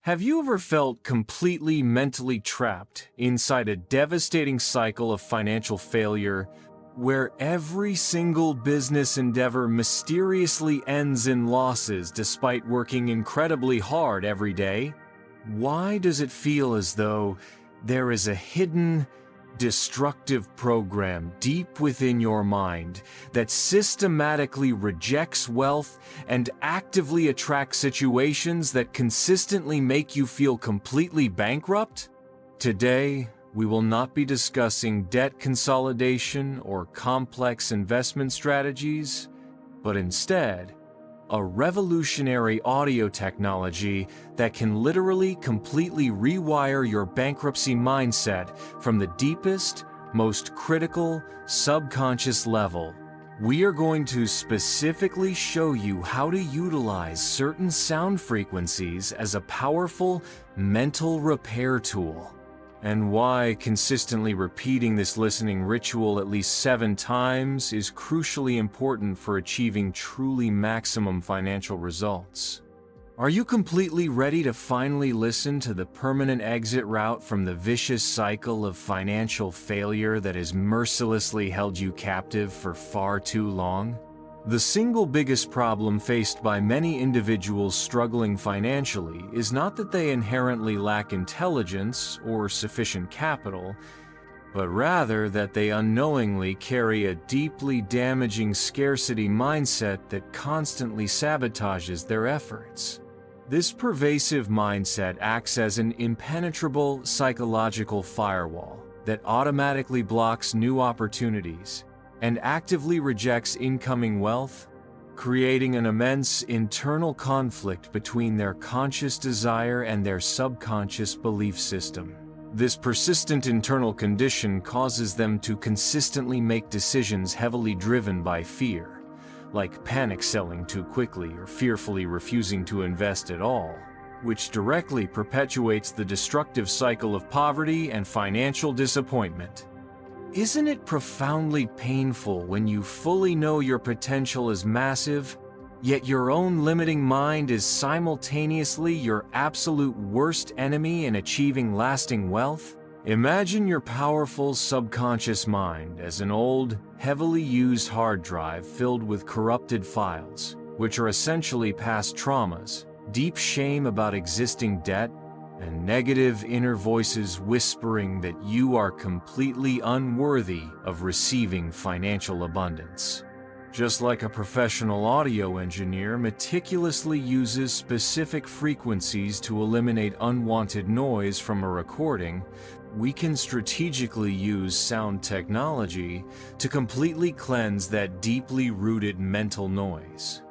Have you ever felt completely mentally trapped inside a devastating cycle of financial failure where every single business endeavor mysteriously ends in losses despite working incredibly hard every day? Why does it feel as though there is a hidden, destructive program deep within your mind that systematically rejects wealth and actively attracts situations that consistently make you feel completely bankrupt? Today, we will not be discussing debt consolidation or complex investment strategies, but instead, a revolutionary audio technology that can literally completely rewire your bankruptcy mindset from the deepest, most critical, subconscious level. We are going to specifically show you how to utilize certain sound frequencies as a powerful mental repair tool, and why consistently repeating this listening ritual at least 7 times is crucially important for achieving truly maximum financial results. Are you completely ready to finally listen to the permanent exit route from the vicious cycle of financial failure that has mercilessly held you captive for far too long? The single biggest problem faced by many individuals struggling financially is not that they inherently lack intelligence or sufficient capital, but rather that they unknowingly carry a deeply damaging scarcity mindset that constantly sabotages their efforts. This pervasive mindset acts as an impenetrable psychological firewall that automatically blocks new opportunities and actively rejects incoming wealth, creating an immense internal conflict between their conscious desire and their subconscious belief system. This persistent internal condition causes them to consistently make decisions heavily driven by fear, like panic selling too quickly or fearfully refusing to invest at all, which directly perpetuates the destructive cycle of poverty and financial disappointment. Isn't it profoundly painful when you fully know your potential is massive, yet your own limiting mind is simultaneously your absolute worst enemy in achieving lasting wealth? Imagine your powerful subconscious mind as an old, heavily used hard drive filled with corrupted files, which are essentially past traumas, deep shame about existing debt, and negative inner voices whispering that you are completely unworthy of receiving financial abundance. Just like a professional audio engineer meticulously uses specific frequencies to eliminate unwanted noise from a recording, we can strategically use sound technology to completely cleanse that deeply rooted mental noise.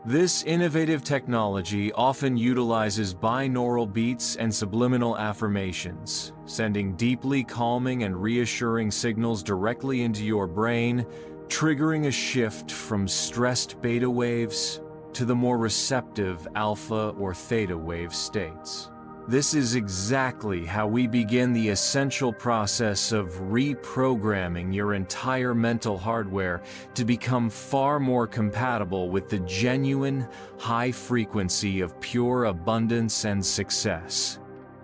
This innovative technology often utilizes binaural beats and subliminal affirmations, sending deeply calming and reassuring signals directly into your brain, triggering a shift from stressed beta waves to the more receptive alpha or theta wave states. This is exactly how we begin the essential process of reprogramming your entire mental hardware to become far more compatible with the genuine, high frequency of pure abundance and success.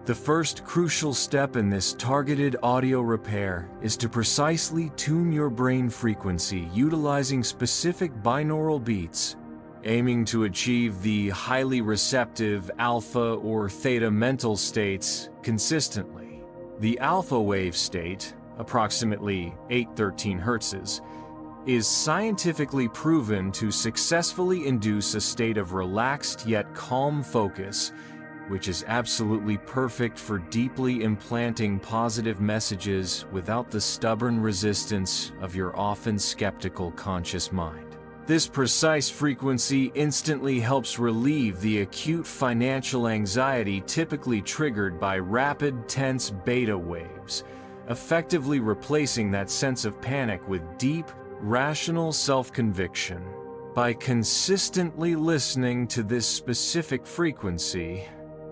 The first crucial step in this targeted audio repair is to precisely tune your brain frequency utilizing specific binaural beats, aiming to achieve the highly receptive alpha or theta mental states consistently. The alpha wave state, approximately 813 Hz, is scientifically proven to successfully induce a state of relaxed yet calm focus, which is absolutely perfect for deeply implanting positive messages without the stubborn resistance of your often skeptical conscious mind. This precise frequency instantly helps relieve the acute financial anxiety typically triggered by rapid, tense beta waves, effectively replacing that sense of panic with deep, rational self-conviction. By consistently listening to this specific frequency,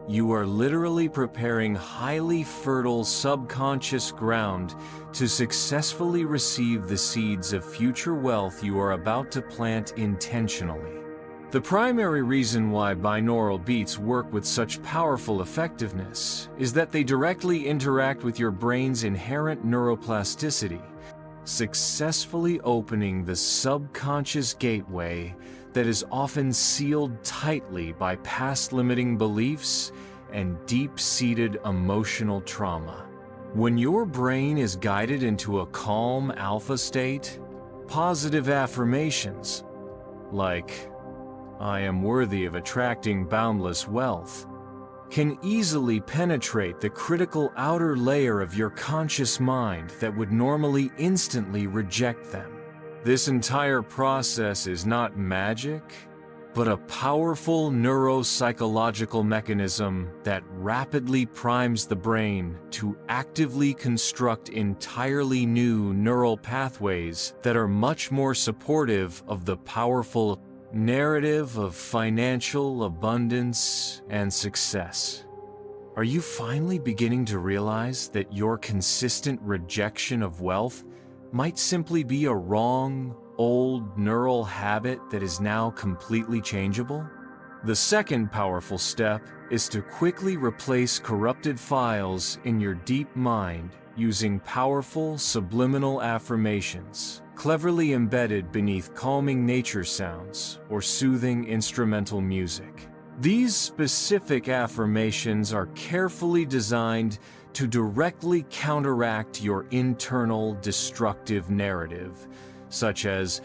you are literally preparing highly fertile subconscious ground to successfully receive the seeds of future wealth you are about to plant intentionally. The primary reason why binaural beats work with such powerful effectiveness is that they directly interact with your brain's inherent neuroplasticity, successfully opening the subconscious gateway that is often sealed tightly by past limiting beliefs and deep-seated emotional trauma. When your brain is guided into a calm alpha state, positive affirmations, like "I am worthy of attracting boundless wealth," can easily penetrate the critical outer layer of your conscious mind that would normally instantly reject them. This entire process is not magic, but a powerful neuropsychological mechanism that rapidly primes the brain to actively construct entirely new neural pathways that are much more supportive of the powerful narrative of financial abundance and success. Are you finally beginning to realize that your consistent rejection of wealth might simply be a wrong, old neural habit that is now completely changeable? The second powerful step is to quickly replace corrupted files in your deep mind using powerful subliminal affirmations, cleverly embedded beneath calming nature sounds or soothing instrumental music. These specific affirmations are carefully designed to directly counteract your internal destructive narrative, such as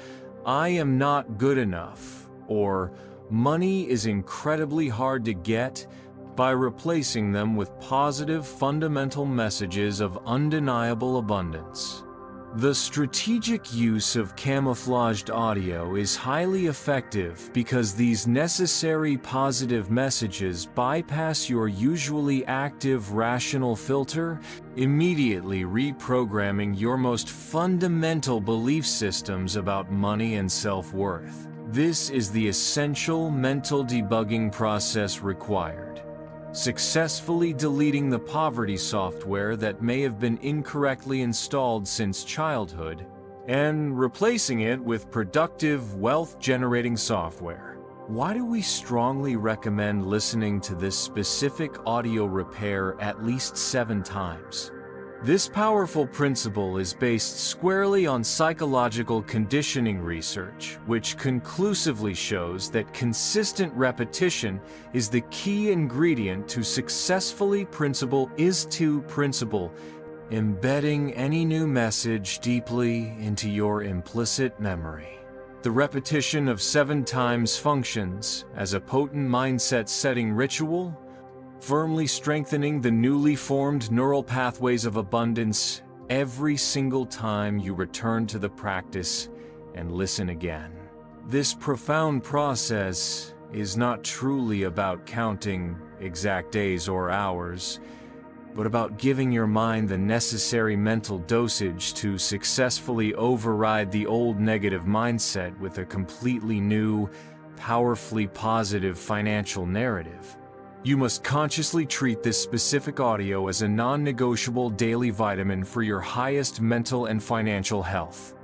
"I am not good enough" or "money is incredibly hard to get," by replacing them with positive fundamental messages of undeniable abundance. The strategic use of camouflaged audio is highly effective because these necessary positive messages bypass your usually active rational filter, immediately reprogramming your most fundamental belief systems about money and self-worth. This is the essential mental debugging process required. Successfully deleting the poverty software that may have been incorrectly installed since childhood, and replacing it with productive, wealth-generating software. Why do we strongly recommend listening to this specific audio repair at least 7 times? This powerful principle is based squarely on psychological conditioning research, which conclusively shows that consistent repetition is the key ingredient to successfully principle, embedding any new message deeply into your implicit memory. The repetition of 7 times functions as a potent mindset-setting ritual, firmly strengthening the newly formed neural pathways of abundance every single time you return to the practice and listen again. This profound process is not truly about counting exact days or hours, but about giving your mind the necessary mental dosage to successfully override the old negative mindset with a completely new, powerfully positive financial narrative. You must consciously treat this specific audio as a non-negotiable daily vitamin for your highest mental and financial health.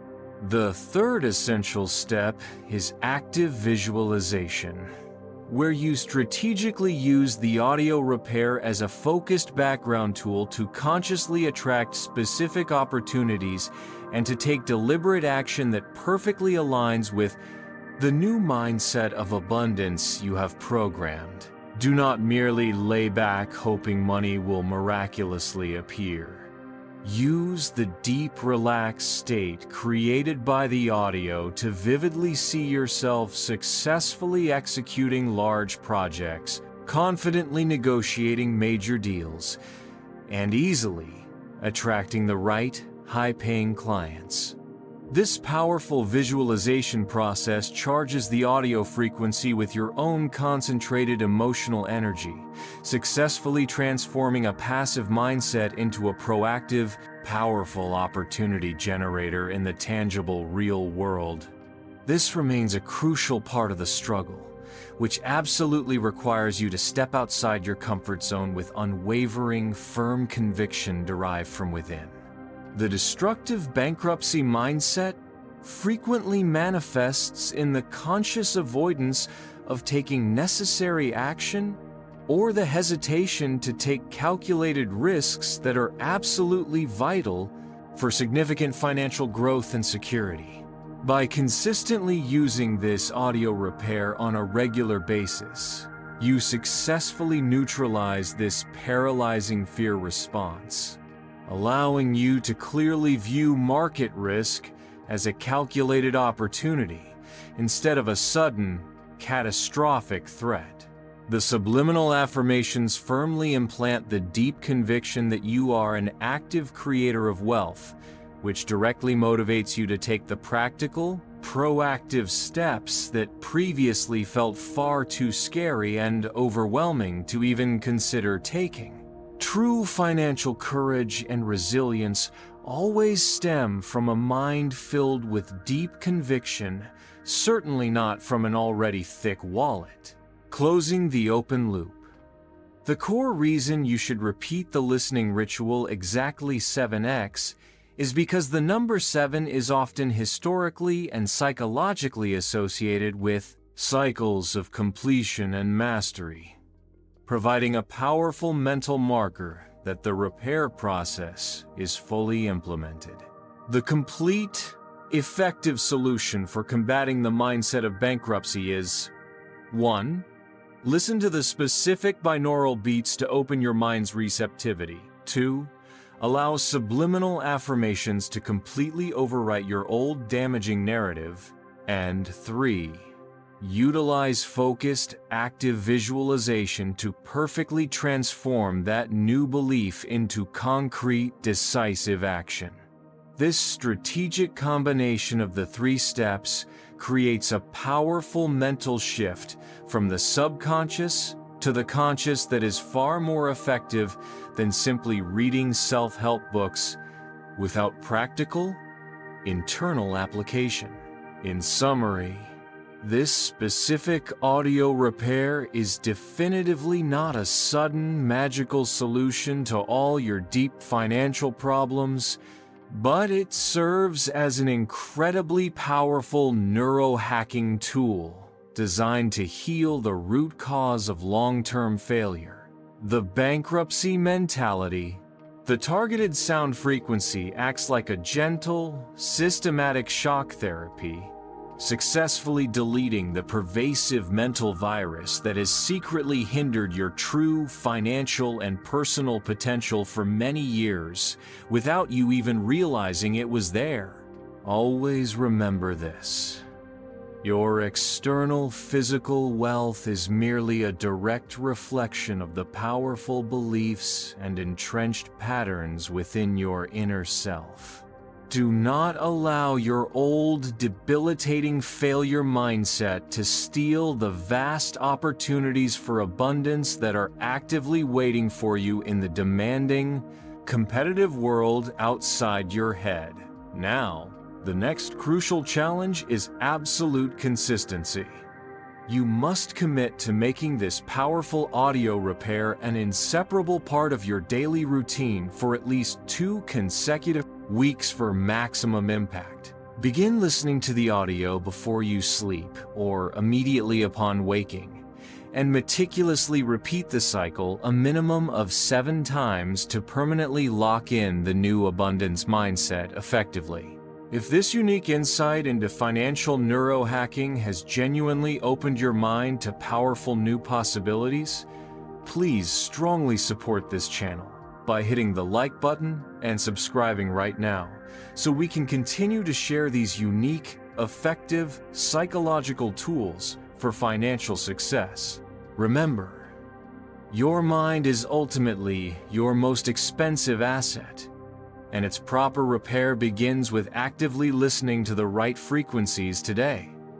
The third essential step is active visualization, where you strategically use the audio repair as a focused background tool to consciously attract specific opportunities and to take deliberate action that perfectly aligns with the new mindset of abundance you have programmed. Do not merely lay back hoping money will miraculously appear. Use the deep, relaxed state created by the audio to vividly see yourself successfully executing large projects, confidently negotiating major deals, and easily attracting the right, high-paying clients. This powerful visualization process charges the audio frequency with your own concentrated emotional energy, successfully transforming a passive mindset into a proactive, powerful opportunity generator in the tangible, real world. This remains a crucial part of the struggle, which absolutely requires you to step outside your comfort zone with unwavering, firm conviction derived from within. The destructive bankruptcy mindset frequently manifests in the conscious avoidance of taking necessary action or the hesitation to take calculated risks that are absolutely vital for significant financial growth and security. By consistently using this audio repair on a regular basis, you successfully neutralize this paralyzing fear response, allowing you to clearly view market risk as a calculated opportunity instead of a sudden, catastrophic threat. The subliminal affirmations firmly implant the deep conviction that you are an active creator of wealth, which directly motivates you to take the practical, proactive steps that previously felt far too scary and overwhelming to even consider taking. True financial courage and resilience always stem from a mind filled with deep conviction, certainly not from an already thick wallet. Closing the open loop. The core reason you should repeat the listening ritual exactly 7x is because the number 7 is often historically and psychologically associated with cycles of completion and mastery, providing a powerful mental marker that the repair process is fully implemented. The complete, effective solution for combating the mindset of bankruptcy is 1. Listen to the specific binaural beats to open your mind's receptivity. 2. Allow subliminal affirmations to completely overwrite your old damaging narrative. And 3. Utilize focused, active visualization to perfectly transform that new belief into concrete, decisive action. This strategic combination of the 3 steps creates a powerful mental shift from the subconscious to the conscious that is far more effective than simply reading self-help books without practical, internal application. In summary, this specific audio repair is definitively not a sudden, magical solution to all your deep financial problems, but it serves as an incredibly powerful neurohacking tool designed to heal the root cause of long-term failure, the bankruptcy mentality. The targeted sound frequency acts like a gentle, systematic shock therapy, successfully deleting the pervasive mental virus that has secretly hindered your true financial and personal potential for many years without you even realizing it was there. Always remember this. Your external physical wealth is merely a direct reflection of the powerful beliefs and entrenched patterns within your inner self. Do not allow your old, debilitating failure mindset to steal the vast opportunities for abundance that are actively waiting for you in the demanding, competitive world outside your head. Now, the next crucial challenge is absolute consistency. You must commit to making this powerful audio repair an inseparable part of your daily routine for at least 2 consecutive weeks for maximum impact. Begin listening to the audio before you sleep or immediately upon waking, and meticulously repeat the cycle a minimum of 7 times to permanently lock in the new abundance mindset effectively. If this unique insight into financial neurohacking has genuinely opened your mind to powerful new possibilities, please strongly support this channel by hitting the like button and subscribing right now, so we can continue to share these unique, effective, psychological tools for financial success. Remember, your mind is ultimately your most expensive asset, and its proper repair begins with actively listening to the right frequencies today.